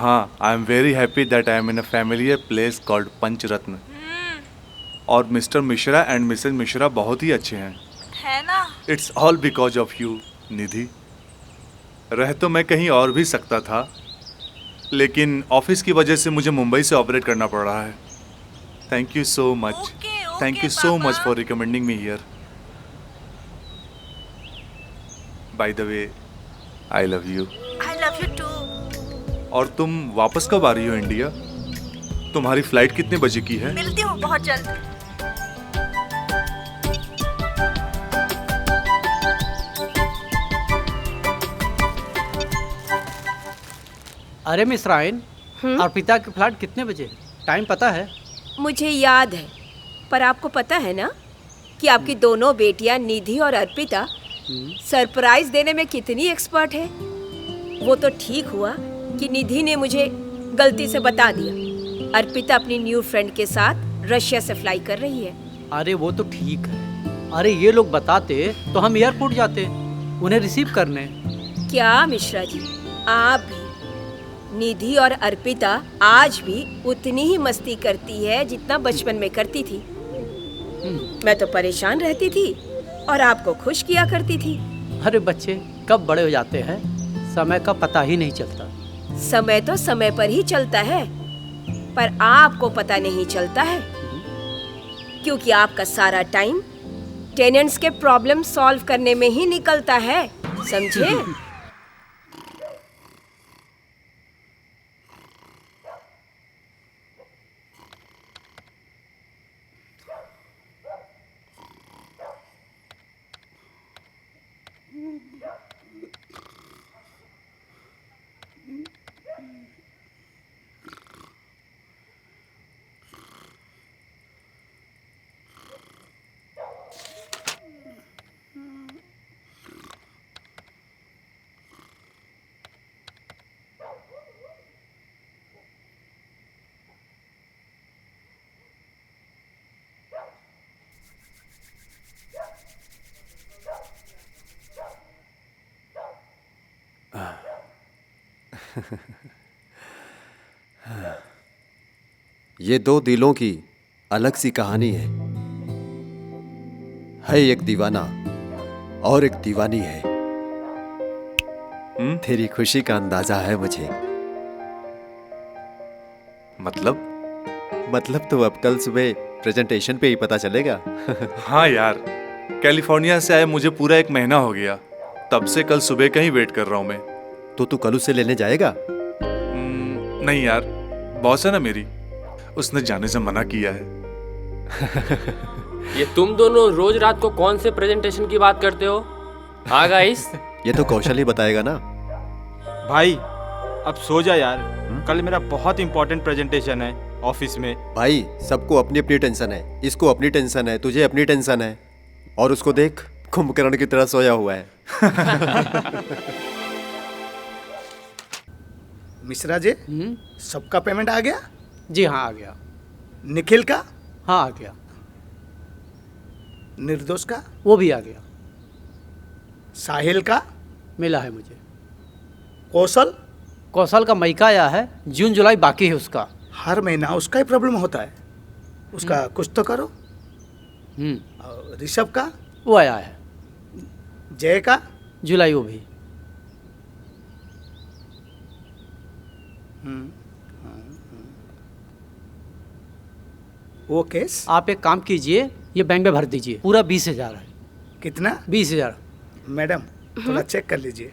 हाँ, I am very happy that I am in a familiar place called Panchratna. और Mr Mishra and Mrs Mishra बहुत ही अच्छे हैं। है ना? It's all because of you Nidhi. रह तो मैं कहीं और भी सकता था, लेकिन ऑफिस की वजह से मुझे मुंबई से ऑपरेट करना पड़ रहा है। Thank you so much. Thank you so much for recommending me here. By the way, I love you. I love you too. और तुम वापस कब आ रही हो इंडिया? तुम्हारी फ्लाइट कितने बजे की है? मिलती हूँ बहुत जल्द। अरे मिस रायन, अर्पिता की फ्लाइट कितने बजे है? टाइम पता है? मुझे याद है, पर आपको पता है ना कि आपकी दोनों बेटियां निधि और अर्पिता सरप्राइज देने में कितनी एक्सपर्ट है। वो तो ठीक हुआ कि निधि ने मुझे गलती से बता दिया। अर्पिता अपनी न्यू फ्रेंड के साथ रशिया से फ्लाई कर रही है। अरे वो तो ठीक है। अरे ये लोग बताते तो हम एयरपोर्ट जाते उन्हें रिसीव करने। क्या मिश्रा जी, आप भी, निधि और अर्पिता आज भी उतनी ही मस्ती करती है जितना बचपन में करती थी। मैं तो परेशान रहती थी और आपको खुश किया करती थी। अरे बच्चे कब बड़े हो जाते हैं, समय का पता ही नहीं चलता। समय तो समय पर ही चलता है, पर आपको पता नहीं चलता है, क्योंकि आपका सारा टाइम टेनेंट्स के प्रॉब्लम सॉल्व करने में ही निकलता है, समझे? ये दो दिलों की अलग सी कहानी है एक दीवाना और एक दीवानी है। तेरी खुशी का अंदाजा है मुझे। मतलब तो अब कल सुबह प्रेजेंटेशन पे ही पता चलेगा। हाँ यार, कैलिफोर्निया से आए मुझे पूरा 1 महीना हो गया, तब से कल सुबह का ही वेट कर रहा हूँ मैं। तो तू कल उसे लेने जाएगा? नहीं यार, बॉस है ना मेरी, उसने जाने से मना किया है। ये तुम दोनों रोज रात को कौन से प्रेजेंटेशन की बात करते हो? हाँ गाइस, ये तो कौशल ही बताएगा ना। भाई अब सो जा यार, कल मेरा बहुत इंपॉर्टेंट प्रेजेंटेशन है ऑफिस में। भाई सबको अपनी अपनी टेंशन है, इसको अपनी टेंशन है, तुझे अपनी टेंशन है, और उसको देख कुंभकर्ण की तरह सोया हुआ है। मिश्रा जी, सबका पेमेंट आ गया? जी हाँ आ गया। निखिल का? हाँ आ गया। निर्दोष का? वो भी आ गया। साहिल का? मिला है मुझे। कौशल का मई का आया है, जून जुलाई बाकी है उसका। हर महीना उसका ही प्रॉब्लम होता है, उसका कुछ तो करो। और ऋषभ का? वो आया है। जय का? जुलाई वो भी। वो केस? आप एक काम कीजिए, ये बैंक में भर दीजिए, पूरा 20,000 है। कितना? 20,000। मैडम थोड़ा चेक कर लीजिए।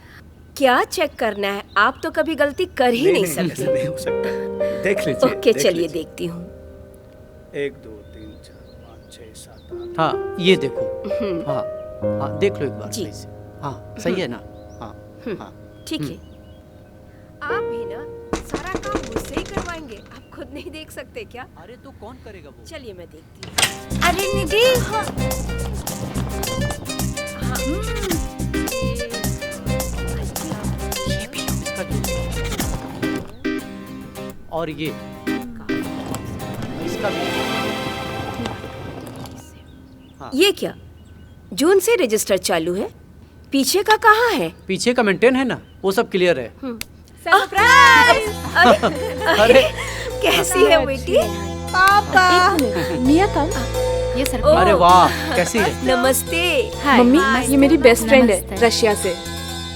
क्या चेक करना है? आप तो कभी गलती कर ही नहीं सकते। नहीं हो सकता, देख लीजिए। ओके चलिए देखती हूँ। 1 2 3 4 5 6 7 8। हाँ ये देखो। हाँ हाँ देख लो एक बार प्लीज। हाँ सही है ना? हाँ हाँ ठीक है। आप भी ना सारा काम मुझसे ही करवाएंगे, आप खुद नहीं देख सकते क्या? अरे तो कौन करेगा वो? चलिए मैं देखती हूँ। अरे निधि, ये भी लो, इसका जो और ये इसका भी। हाँ। ये क्या? जून से रजिस्टर चालू है, पीछे का कहाँ है? पीछे का मेंटेन है ना, वो सब क्लियर है। सरप्राइज। अरे कैसी है बेटी? पापा मिया कम। ये सर अरे वाह, कैसी है? नमस्ते। मम्मी ये मेरी बेस्ट फ्रेंड है रशिया से।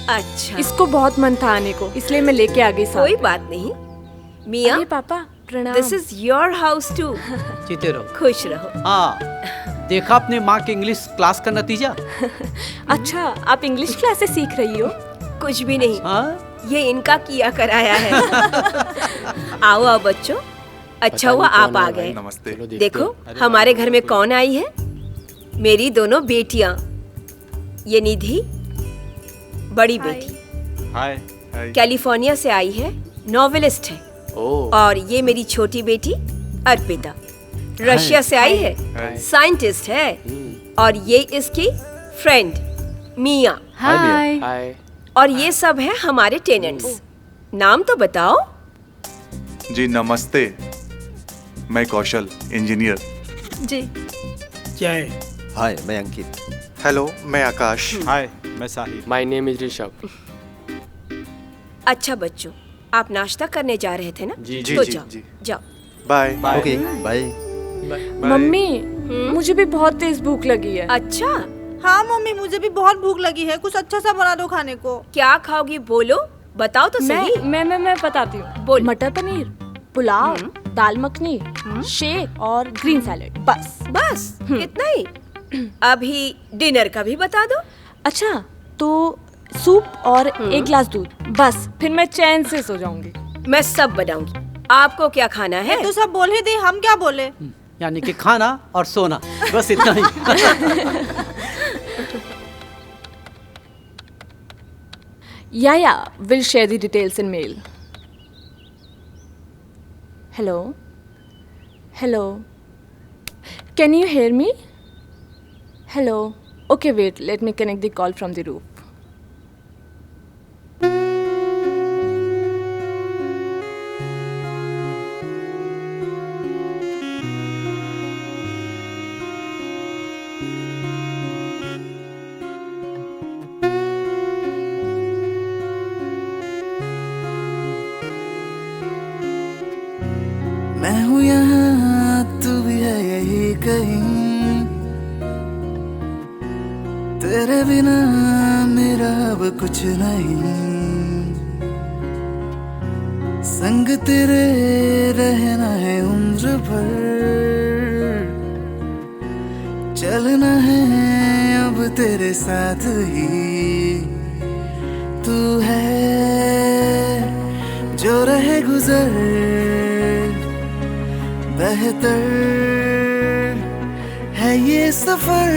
अच्छा, इसको बहुत मन था आने को, इसलिए मैं लेके आ गई साथ। कोई बात नहीं। मिया, अरे पापा प्रणाम। This is your house too. जीते रहो। खुश रहो। हाँ, देखा अपने माँ के इंग्लिश क्लास का नतीजा? अच्छा आप इंग्लिश क्लास से सीख रही हो? कुछ भी नहीं, हाँ? ये इनका किया कराया है। आओ आओ बच्चों, अच्छा हुआ आप आ गए। नमस्ते। देखो हमारे घर में कौन आई है? मेरी दोनों बेटियां। ये निधि बड़ी बेटी, हाय। कैलिफोर्निया से आई है, नॉवेलिस्ट है। और ये मेरी छोटी बेटी अर्पिता, रशिया से आई है, साइंटिस्ट है। और ये इसकी फ्रेंड मिया। हाय। हाय। और ये सब है हमारे टेनेंट्स। नाम तो बताओ। जी नमस्ते, मैं कौशल, इंजीनियर। जी क्या है? हाय, मैं अंकित। हेलो, मैं आकाश। हाय, मैं Sahil. My name is Rishabh. अच्छा बच्चों, आप नाश्ता करने जा रहे थे ना? जी, जी, तो जी, जाओ जी। जाओ। बाय। Okay, bye. मम्मी मुझे भी बहुत तेज भूख लगी है। अच्छा, हाँ मम्मी, मुझे भी बहुत भूख लगी है, कुछ अच्छा सा बना दो खाने को। क्या खाओगी बोलो, बताओ तो सही। मैं बताती हूँ। बोल। मटर पनीर, पुलाव, दाल मखनी, शेक और ग्रीन सैलेड, बस। बस इतना ही? अभी डिनर का भी बता दो। अच्छा तो सूप और एक ग्लास दूध, बस फिर मैं चैन से सो जाऊंगी। मैं सब बनाऊंगी। आपको क्या खाना है? तो सब बोल ही दे, हम क्या बोले? यानी कि खाना और सोना, बस इतना ही। Yeah, we'll share the details in mail. Hello? Hello? Can you hear me? Hello? Okay, wait, let me connect the call from the roof. मैं हूँ यहाँ, तू भी है यही कहीं। तेरे बिना मेरा अब कुछ नहीं। संग तेरे रहना है उम्र भर। चलना है अब तेरे साथ ही। तू है जो रहे गुजर बेहतर है ये सफर।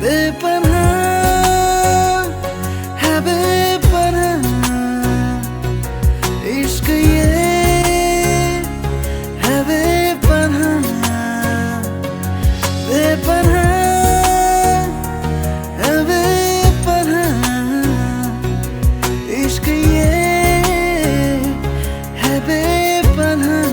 बेपनाह है बेपनाह इश्क ये है बेपनाह। बेपनाह है बेपनाह इश्क ये है बेपनाह।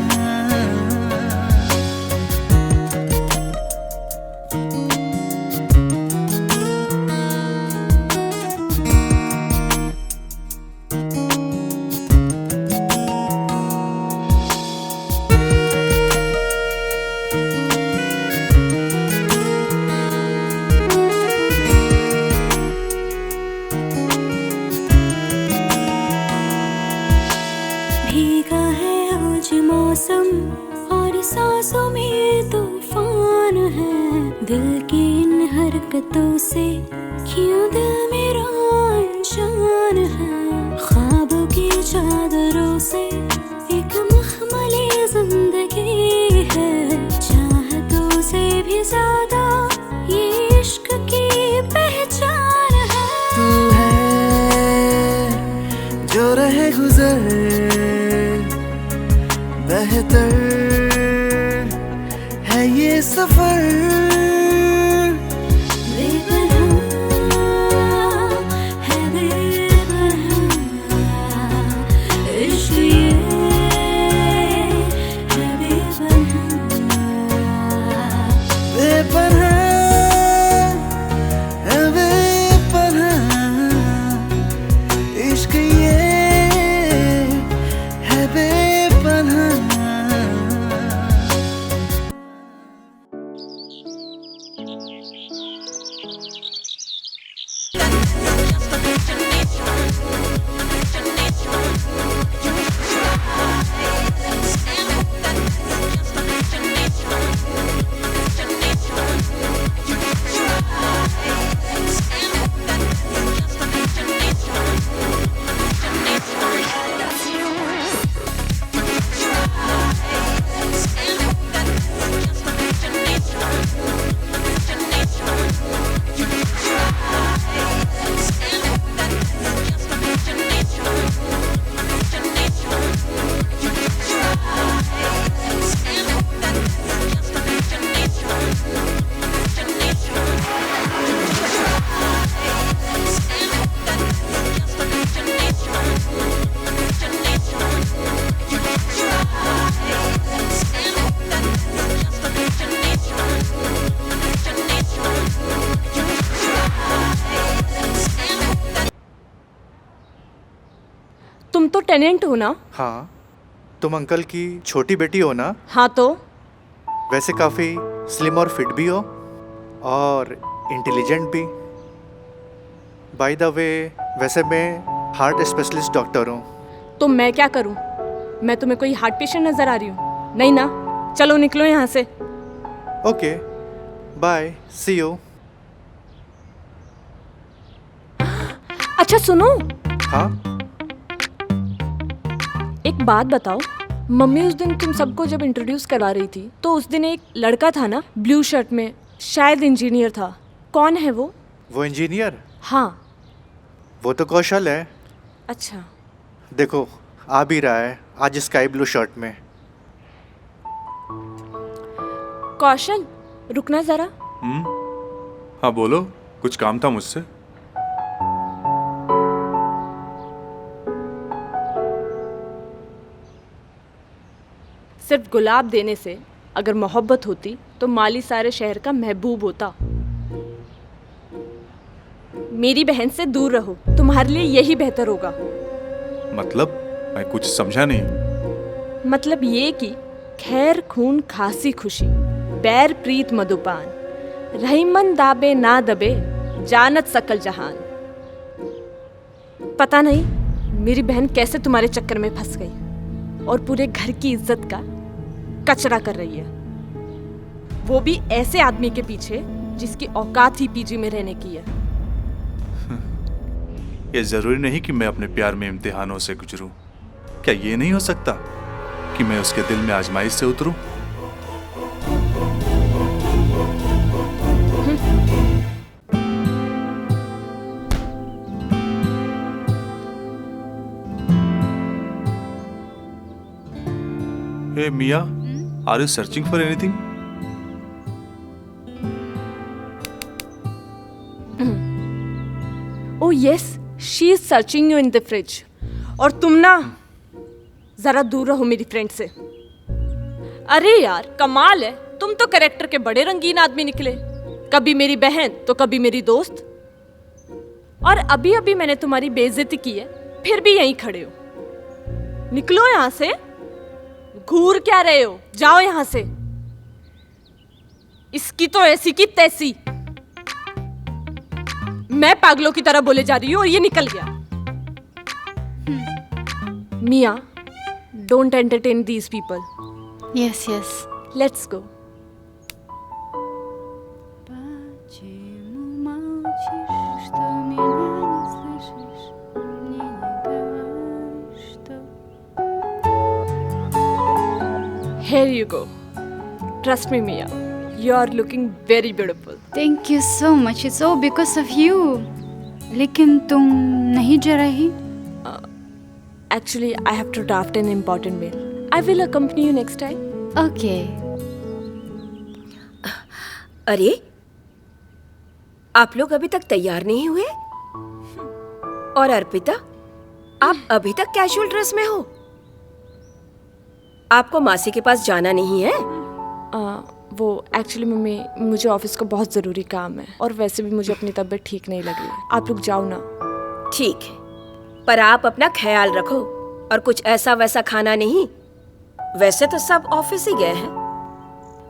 भीगा है आज मौसम और सांसों में तूफान है। दिल की इन हरकतों से क्यों दिल मेरा अनजान है। ख्वाबों की चादरों से एक मखमली जिंदगी है। चाहतों से भी ज्यादा ये इश्क की पहचान है। तू है जो रहे गुजर बेहतर है ये सफर। बेपनाह है बेपनाह इश्क ये टेनेंट हो ना? हाँ, तुम अंकल की छोटी बेटी हो ना? हाँ तो वैसे काफ़ी स्लिम और फिट भी हो और इंटेलिजेंट भी। बाय द वे, वैसे मैं हार्ट स्पेशलिस्ट डॉक्टर हूँ। तो मैं क्या करूं? मैं तुम्हें कोई हार्ट पेशेंट नजर आ रही हूँ? नहीं ना? चलो निकलो यहाँ से। Okay, bye, see you. अच्छा सुनो, हाँ, एक बात बताओ, मम्मी उस दिन तुम सबको जब इंट्रोड्यूस करवा रही थी तो उस दिन एक लड़का था ना ब्लू शर्ट में, शायद इंजीनियर था। कौन है वो? वो इंजीनियर? हाँ। वो तो कौशल है। अच्छा। देखो, आ भी रहा है आज स्काई ब्लू शर्ट में। कौशल, रुकना जरा। हाँ बोलो, कुछ काम था मुझसे। सिर्फ गुलाब देने से अगर मोहब्बत होती तो माली सारे शहर का महबूब होता। मेरी बहन से दूर रहो, तुम्हारे लिए यही बेहतर होगा। मतलब मैं कुछ समझा नहीं। मतलब ये कि खैर खून खासी खुशी, बैर प्रीत मधुपान, रही मन दाबे ना दबे, जानत सकल जहान। पता नहीं मेरी बहन कैसे तुम्हारे चक्कर में फंस गई और पूरे घर की इज्जत का कचरा कर रही है, वो भी ऐसे आदमी के पीछे जिसकी औकात ही पीजी में रहने की है। ये जरूरी नहीं कि मैं अपने प्यार में इम्तिहानों से गुजरूं। क्या ये नहीं हो सकता कि मैं उसके दिल में आजमाइश से उतरूं? Hey Mia, are you searching for anything? Oh yes, she is searching you in the fridge. और तुम ना जरा दूर रहो मेरी फ्रेंड से। अरे यार कमाल है, तुम तो कैरेक्टर के बड़े रंगीन आदमी निकले। कभी मेरी बहन तो कभी मेरी दोस्त। और अभी अभी मैंने तुम्हारी बेइज्जती की है, फिर भी यहीं खड़े हो। निकलो यहाँ से। घूर क्या रहे हो? जाओ यहां से। इसकी तो ऐसी की तैसी। मैं पागलों की तरह बोले जा रही हूं और ये निकल गया। मिया, don't entertain these people. Yes yes, let's go. Here you go. Trust me, Mia. You are looking very beautiful. Thank you so much, it's all because of you. लेकिन तुम नहीं जा रही? Actually, I have to draft an important mail. I will accompany you next time. Okay. अरे आप लोग अभी तक तैयार नहीं हुए? और अर्पिता, आप अभी तक कैजुअल ड्रेस में हो? आपको मासी के पास जाना नहीं है? वो एक्चुअली मम्मी, मुझे ऑफिस का बहुत ज़रूरी काम है और वैसे भी मुझे अपनी तबीयत ठीक नहीं लग रही है। आप लोग जाओ ना। ठीक है, पर आप अपना ख्याल रखो और कुछ ऐसा वैसा खाना नहीं। वैसे तो सब ऑफिस ही गए हैं,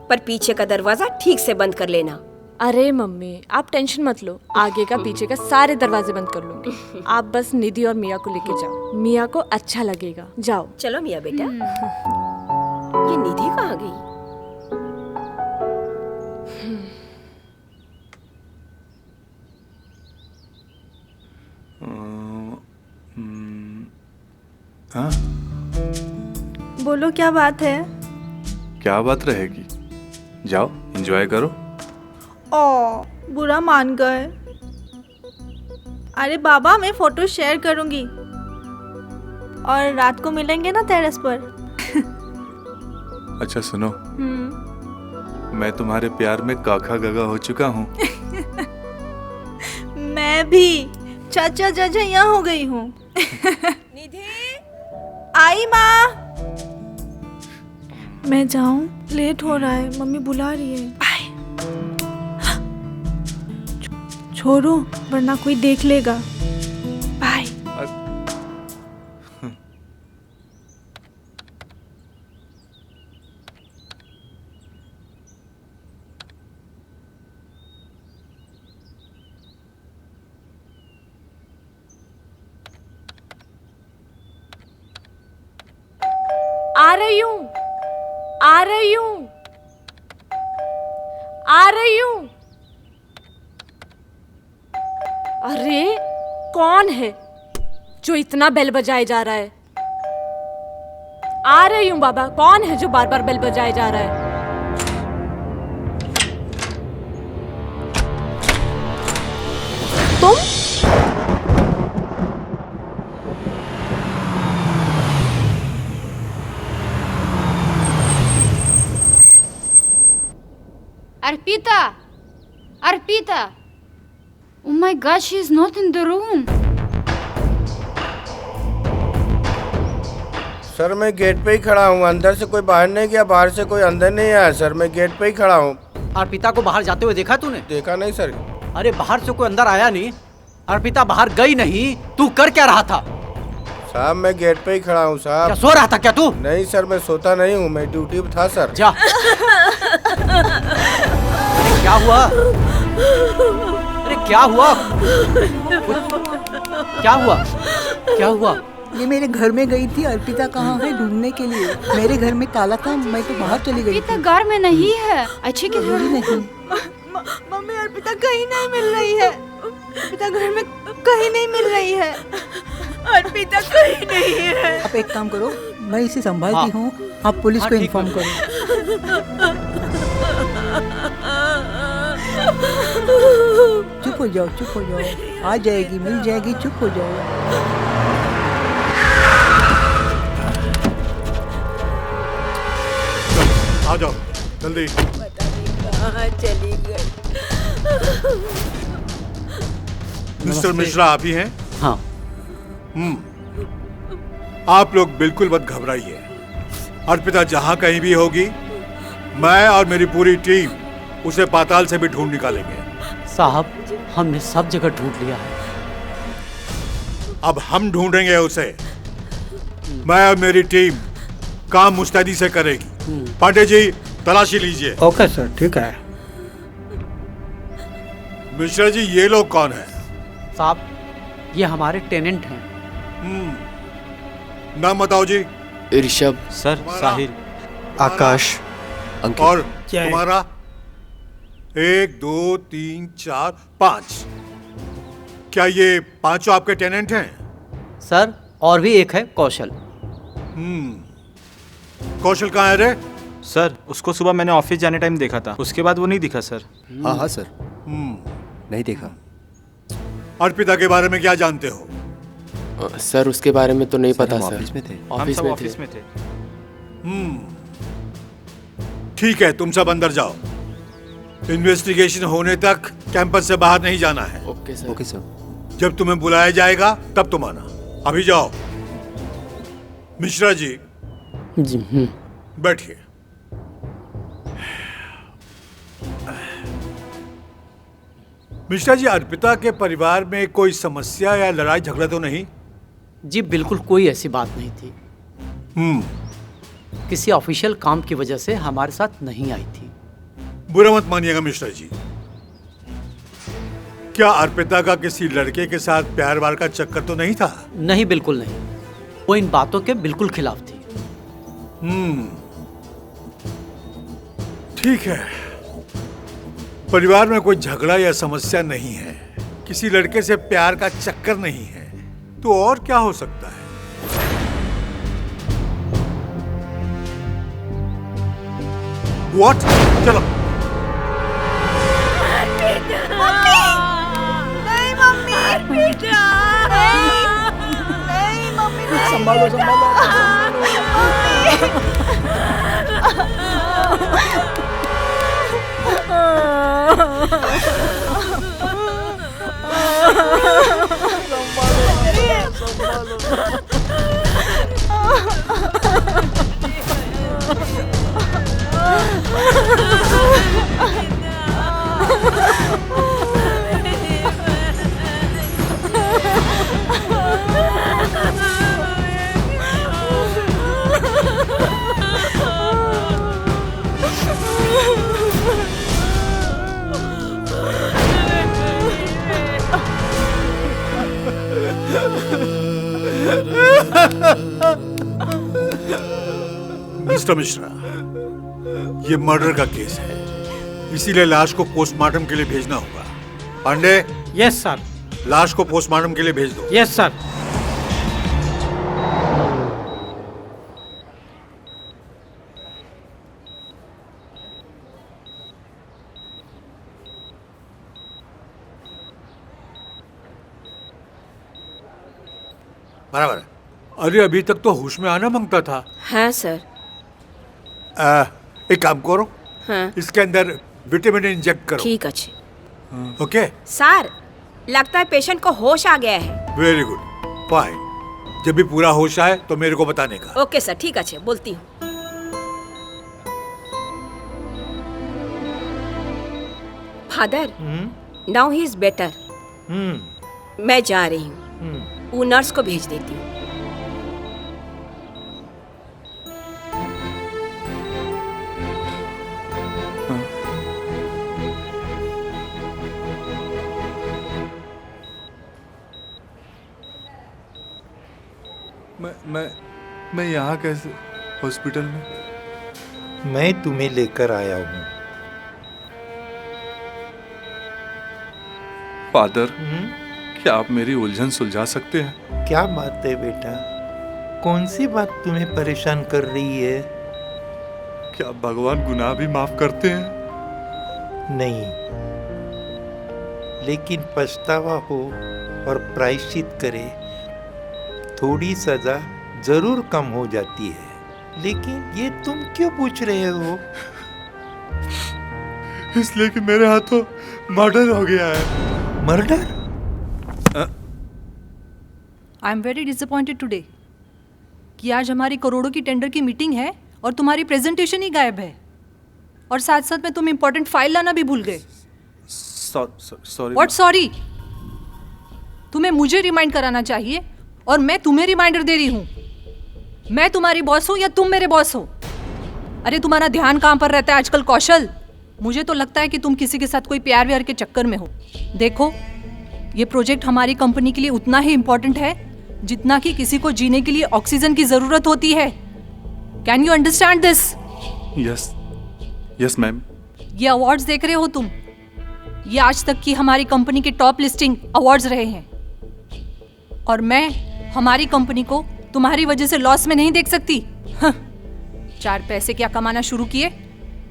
पर पीछे का दरवाजा ठीक से बंद कर लेना। अरे मम्मी, आप टेंशन मत लो, आगे का पीछे का सारे दरवाजे बंद कर लूंगी। आप बस निधि और मिया को लेके जाओ, मिया को अच्छा लगेगा। जाओ। चलो मिया बेटा। ये निधि कहाँ गई? हाँ? बोलो क्या बात है? क्या बात रहेगी? जाओ एंजॉय करो। ओ, बुरा मान गए। अरे बाबा, मैं फोटो शेयर करूंगी और रात को मिलेंगे ना टेरेस पर। अच्छा सुनो, मैं तुम्हारे प्यार में काका गगा हो चुका हूँ। मैं भी चाचा जजैया हो गई हूँ। निधि, आई माँ। मैं जाऊं? लेट हो रहा है, मम्मी बुला रही है। छोड़ो वरना कोई देख लेगा। बाय। रही हूँ, आ रही हूँ, आ रही हूँ। अरे कौन है जो इतना बेल बजाए जा रहा है? आ रही हूँ बाबा। कौन है जो बार बार बेल बजाए जा रहा है? तुम? Arpita! Arpita! Oh my god, she is not in the room. Sir मैं गेट पे ही खड़ा हूँ, अंदर से कोई बाहर नहीं गया, बाहर से कोई अंदर नहीं आया सर, मैं गेट पे ही खड़ा हूँ। अर्पिता को बाहर जाते हुए देखा तूने? देखा नहीं सर। अरे बाहर से कोई अंदर आया नहीं, अर्पिता बाहर गई नहीं, तू कर क्या रहा था? साहब मैं गेट पे ही खड़ा हूँ साहब। क्या सो रहा था क्या तू? नहीं सर मैं सोता नहीं हूँ, मैं ड्यूटी पे था सर। जा। क्या हुआ? अरे क्या हुआ? क्या हुआ? क्या हुआ? ये मेरे घर में गई थी, अर्पिता कहाँ है ढूंढने के लिए। मेरे घर में ताला था, मैं तो बाहर चली गई। अर्पिता घर में नहीं है। अच्छी की नहीं। मम्मी अर्पिता कहीं नहीं मिल रही है। अर्पिता घर में कहीं नहीं मिल रही है। अर्पिता कहीं नहीं है। आप एक काम करो, मैं इसे संभालती हूँ, आप पुलिस को इन्फॉर्म करो। चुप हो जाओ, चुप हो जाओ, आ जाएगी, मिल जाएगी, चुप हो जाओ। आ जाओ जल्दी। पता नहीं कहाँ चली गई। मिस्टर मिश्रा आप ही हैं? हाँ। आप लोग बिल्कुल मत घबराइए। अर्पिता जहां कहीं भी होगी, मैं और मेरी पूरी टीम उसे पाताल से भी ढूंढ निकालेंगे। साहब हमने सब जगह ढूंढ लिया है। अब हम ढूंढेंगे उसे। मैं और मेरी टीम काम मुस्तैदी से करेगी। पांडे जी तलाशी लीजिए। ओके सर, ठीक है। मिश्रा जी ये लोग कौन हैं? साहब ये हमारे टेनेंट हैं। नाम बताओ जी। ऋषभ सर, साहिल, आकाश, अंकित और तुम्हारा? 1 2 3 4 5। क्या ये पांचों आपके टेनेंट हैं? सर और भी एक है कौशल। कौशल कहाँ है रे? सर उसको सुबह मैंने ऑफिस जाने टाइम देखा था, उसके बाद वो नहीं दिखा सर। हाँ हाँ सर, नहीं देखा। अर्पिता के बारे में क्या जानते हो? सर उसके बारे में तो नहीं पता सर। ऑफिस में थे। ऑफिस में थे। ठीक है, तुम सब अंदर जाओ। इन्वेस्टिगेशन होने तक कैंपस से बाहर नहीं जाना है। Okay sir. Okay sir. जब तुम्हें बुलाया जाएगा तब तुम आना। अभी जाओ। मिश्रा जी जी। बैठिए। मिश्रा जी अर्पिता के परिवार में कोई समस्या या लड़ाई झगड़ा तो नहीं? जी बिल्कुल कोई ऐसी बात नहीं थी। किसी ऑफिशियल काम की वजह से हमारे साथ नहीं आई थी। बुरा मत मानिएगा मिश्रा जी। क्या अर्पिता का किसी लड़के के साथ प्यार वार का चक्कर तो नहीं था? नहीं, बिल्कुल नहीं। वो इन बातों के बिल्कुल खिलाफ थी। ठीक है, परिवार में कोई झगड़ा या समस्या नहीं है, किसी लड़के से प्यार का चक्कर नहीं है, तो और क्या हो सकता है? What? चलो। नहीं मम्मी, अर्पिता नहीं मम्मी, संभालो संभालो। मिस्टर मिश्रा, ये मर्डर का केस है, इसीलिए लाश को पोस्टमार्टम के लिए भेजना होगा। पांडे। Yes sir. लाश को पोस्टमार्टम के लिए भेज दो। Yes sir. बराबर। अरे अभी तक तो होश में आना मांगता था। हाँ सर। एक काम करो, हाँ। इसके अंदर विटामिन इंजेक्ट करो। ठीक अच्छे। ओके। सर लगता है पेशेंट को होश आ गया है। Very good, fine. जब भी पूरा होश आए तो मेरे को बताने का। ओके सर, ठीक अच्छे, बोलती हूँ। Father, now he is better. मैं जा रही हूँ, वो नर्स को भेज देती हूँ। मैं यहाँ कैसे हॉस्पिटल में? मैं तुम्हें लेकर आया हूँ। फादर, क्या आप मेरी उलझन सुलझा सकते हैं? क्या बात है बेटा? कौन सी बात तुम्हें परेशान कर रही है? क्या भगवान गुनाह भी माफ करते हैं? नहीं, लेकिन पछतावा हो और प्रायश्चित करे, थोड़ी सजा जरूर कम हो जाती है। लेकिन ये तुम क्यों पूछ रहे हो? इसलिए कि मेरे हाथों मर्डर हो गया है। Murder? I am very disappointed today कि आज हमारी करोड़ों की टेंडर की मीटिंग है और तुम्हारी प्रेजेंटेशन ही गायब है, और साथ साथ में तुम इम्पोर्टेंट फाइल लाना भी भूल गए। सॉरी। What sorry? तुम्हें मुझे रिमाइंड कराना चाहिए और मैं तुम्हें रिमाइंडर दे रही हूँ। मैं तुम्हारी बॉस हूँ या तुम मेरे बॉस हो? अरे तुम्हारा ध्यान कहाँ पर रहता है आजकल कौशल? मुझे तो लगता है कि तुम किसी के साथ कोई प्यार व्यार के चक्कर में हो। देखो, ये प्रोजेक्ट हमारी कंपनी के लिए उतना ही इम्पोर्टेंट है जितना कि किसी को जीने के लिए ऑक्सीजन की जरूरत होती है। Can you understand this? Yes ma'am. ये अवार्ड्स देख रहे हो तुम, ये आज तक की हमारी कंपनी के टॉप लिस्टिंग अवार्ड्स रहे हैं, और मैं हमारी कंपनी को तुम्हारी वजह से लॉस में नहीं देख सकती। 4 पैसे क्या कमाना शुरू किए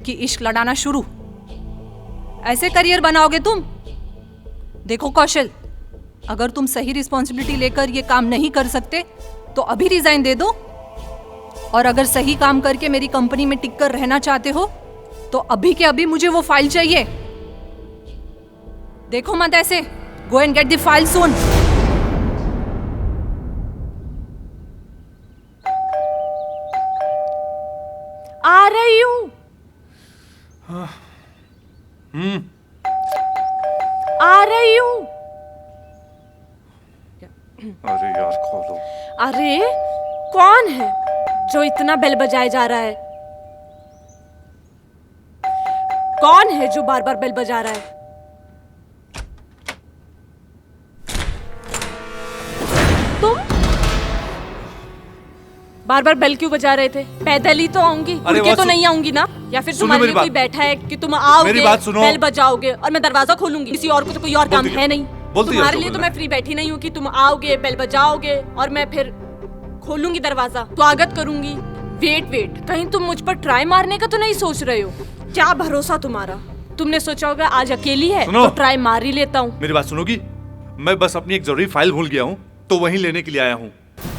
कि इश्क लड़ाना शुरू। ऐसे करियर बनाओगे तुम? देखो कौशल, अगर तुम सही रिस्पॉन्सिबिलिटी लेकर ये काम नहीं कर सकते तो अभी रिजाइन दे दो, और अगर सही काम करके मेरी कंपनी में टिक कर रहना चाहते हो तो अभी के अभी मुझे वो फाइल चाहिए। देखो मत ऐसे, go and get the file soon. आ रही हूँ। आ रही हूँ। अरे यार खोलो। अरे कौन है जो इतना बेल बजाए जा रहा है? कौन है जो बार बार बेल बजा रहा है? तुम बार बार बेल क्यों बजा रहे थे? पैदल ही तो आऊंगी, उड़ के तो नहीं आऊंगी ना? या फिर तुम्हारे लिए कोई बैठा है कि तुम आओगे, बेल बजाओगे और मैं दरवाजा खोलूंगी? किसी और को तो कोई और काम है नहीं। तुम्हारे लिए तो मैं फ्री बैठी नहीं हूँ कि तुम आओगे, बेल बजाओगे और मैं फिर खोलूंगी दरवाजा, स्वागत करूंगी। वेट, कहीं तुम मुझ पर ट्राई मारने का तो नहीं सोच रहे हो? क्या भरोसा तुम्हारा? तुमने सोचा होगा आज अकेली है तो ट्राई मार ही लेता हूँ। मेरी बात सुनोगी? मैं बस अपनी एक जरूरी फाइल भूल गया हूँ तो वहीं लेने के लिए आया हूँ।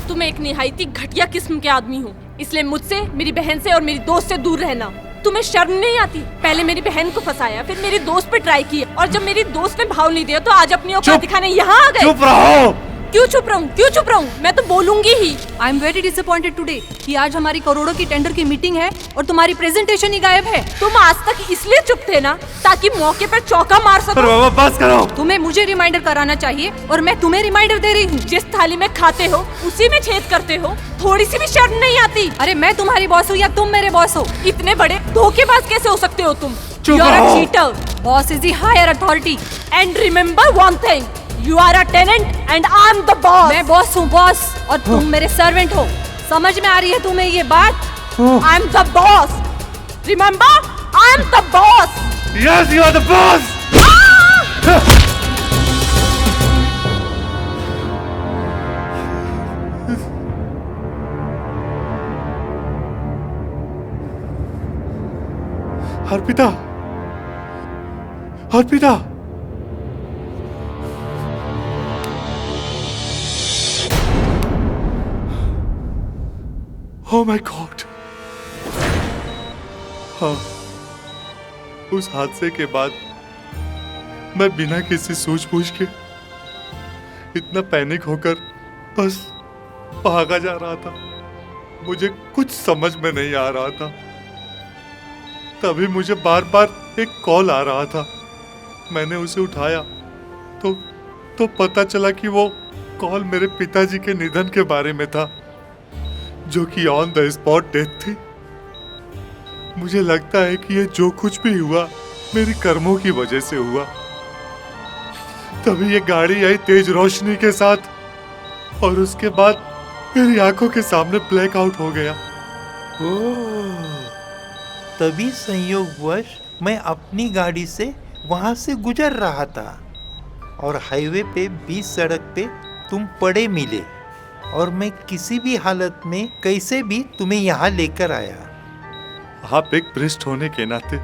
तुम एक निहायती घटिया किस्म के आदमी हो, इसलिए मुझसे, मेरी बहन से और मेरी दोस्त से दूर रहना। तुम्हें शर्म नहीं आती? पहले मेरी बहन को फंसाया, फिर मेरी दोस्त पे ट्राई किया, और जब मेरी दोस्त ने भाव नहीं दिया तो आज अपनी औकात दिखाने यहाँ आ गए। चुप रहो। क्यों चुप रहूं? मैं तो बोलूंगी ही। I am very disappointed today कि आज हमारी करोड़ों की टेंडर की मीटिंग है और तुम्हारी प्रेजेंटेशन ही गायब है। तुम आज तक इसलिए चुप थे ना ताकि मौके पर चौका मार सको। बस करो। तुम्हें मुझे रिमाइंडर कराना चाहिए और मैं तुम्हें रिमाइंडर दे रही हूँ। जिस थाली में खाते हो उसी में छेद करते हो, थोड़ी सी भी शर्म नहीं आती? अरे मैं तुम्हारी बॉस हूँ या तुम मेरे बॉस हो? इतने बड़े धोखेबाज कैसे हो सकते हो तुम? You are a cheater. Boss is the higher authority. And remember one thing. You are a tenant and I'm the boss. मैं बॉस हूँ, बॉस, और तुम मेरे सर्वेंट हो। समझ में आ रही है तुम्हें ये बात? I am the boss. Remember, I am the boss. Yes, you are the boss. Arpita, Arpita, oh my God. हाँ, उस हादसे के बाद मैं बिना किसी सूझबूझ के इतना पैनिक होकर बस भागा जा रहा था। मुझे कुछ समझ में नहीं आ रहा था। तभी मुझे बार बार एक कॉल आ रहा था। मैंने उसे उठाया तो पता चला कि वो कॉल मेरे पिताजी के निधन के बारे में था, जो कि ऑन द स्पॉट डेथ थी। मुझे लगता है कि ये जो कुछ भी हुआ मेरी कर्मों की वजह से हुआ। तभी ये गाड़ी आई तेज रोशनी के साथ और उसके बाद मेरी आंखों के सामने ब्लैकआउट हो गया। तभी संयोगवश मैं अपनी गाड़ी से वहां से गुजर रहा था और हाईवे पे बीच सड़क पे तुम पड़े मिले और मैं किसी भी हालत में कैसे भी तुम्हें यहाँ लेकर आया। आप एक प्रिस्ट होने के नाते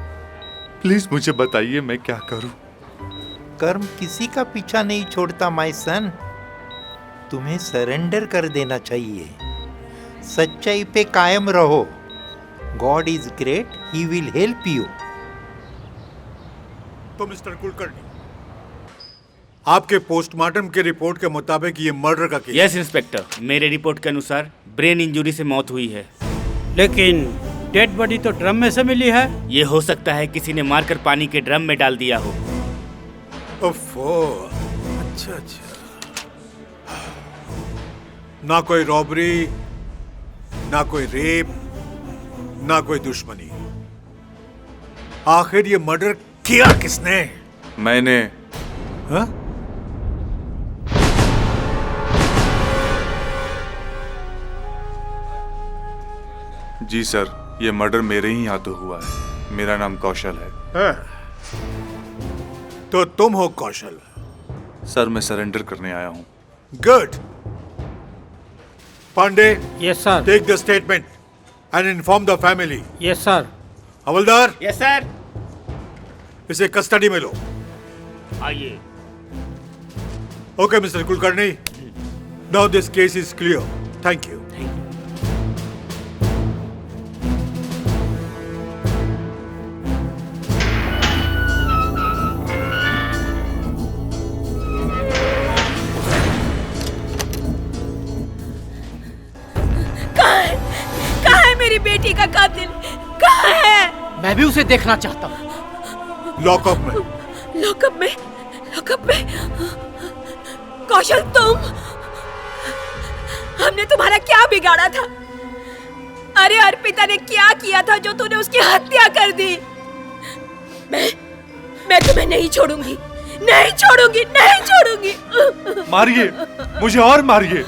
प्लीज मुझे बताइए मैं क्या करूं। कर्म किसी का पीछा नहीं छोड़ता माय सन। तुम्हें सरेंडर कर देना चाहिए। सच्चाई पे कायम रहो। God is great, he will help you. तो मिस्टर कुलकर्णी, आपके पोस्टमार्टम के रिपोर्ट के मुताबिक ये मर्डर का केस। यस इंस्पेक्टर, मेरे रिपोर्ट के अनुसार ब्रेन इंजरी से मौत हुई है। लेकिन डेड बॉडी तो ड्रम में से मिली है। ये हो सकता है किसी ने मारकर पानी के ड्रम में डाल दिया हो। ओफो, अच्छा। ना कोई रॉबरी, ना कोई रेप, ना कोई दुश्मनी। आखिर ये मर्डर किया किसने? मैंने। हाँ? जी सर, ये मर्डर मेरे ही हाथों हुआ है। मेरा नाम कौशल है। तो तुम हो कौशल? सर, मैं सरेंडर करने आया हूँ। Good. Pandey, yes sir. Take the statement and inform the family. Yes sir. हवलदार, यस सर। इसे कस्टडी में लो। आइए। Okay mister Kulkarni, now this case is clear. Thank you. मेरी बेटी का कातिल कहाँ है? मैं भी उसे देखना चाहता हूँ। लॉकअप में। लॉकअप में? लॉकअप में? कौशल, तुम? हमने तुम्हारा क्या बिगाड़ा था? अरे अर्पिता ने क्या किया था जो तूने उसकी हत्या कर दी? मैं तुम्हें नहीं छोड़ूंगी, नहीं छोड़ूंगी, नहीं छोड़ूंगी। मारिए, मुझे और मारिए।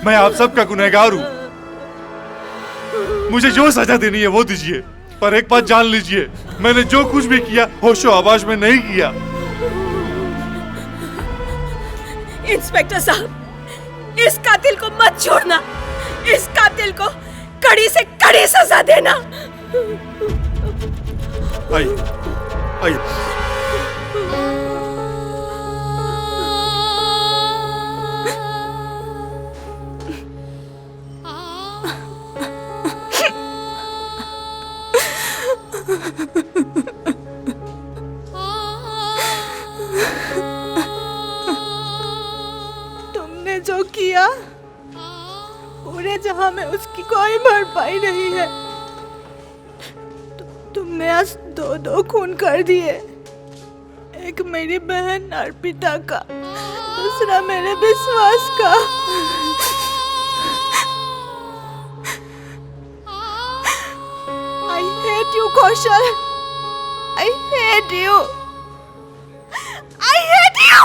मैं आप सबका गुनहगार हूँ। मुझे जो सजा देनी है वो दीजिए, पर एक बात जान लीजिए, मैंने जो कुछ भी किया होशो आवाज में नहीं किया। इंस्पेक्टर साहब, इस कातिल को मत छोड़ना। इस कातिल को कड़ी से कड़ी सजा देना। आइए, आइए। तुमने जो किया पूरे जहां में उसकी कोई भरपाई नहीं है। तुमने आज दो खून कर दिए। एक मेरी बहन अर्पिता का, दूसरा मेरे विश्वास का। I hate you, Kaushal. I hate you. I hate you.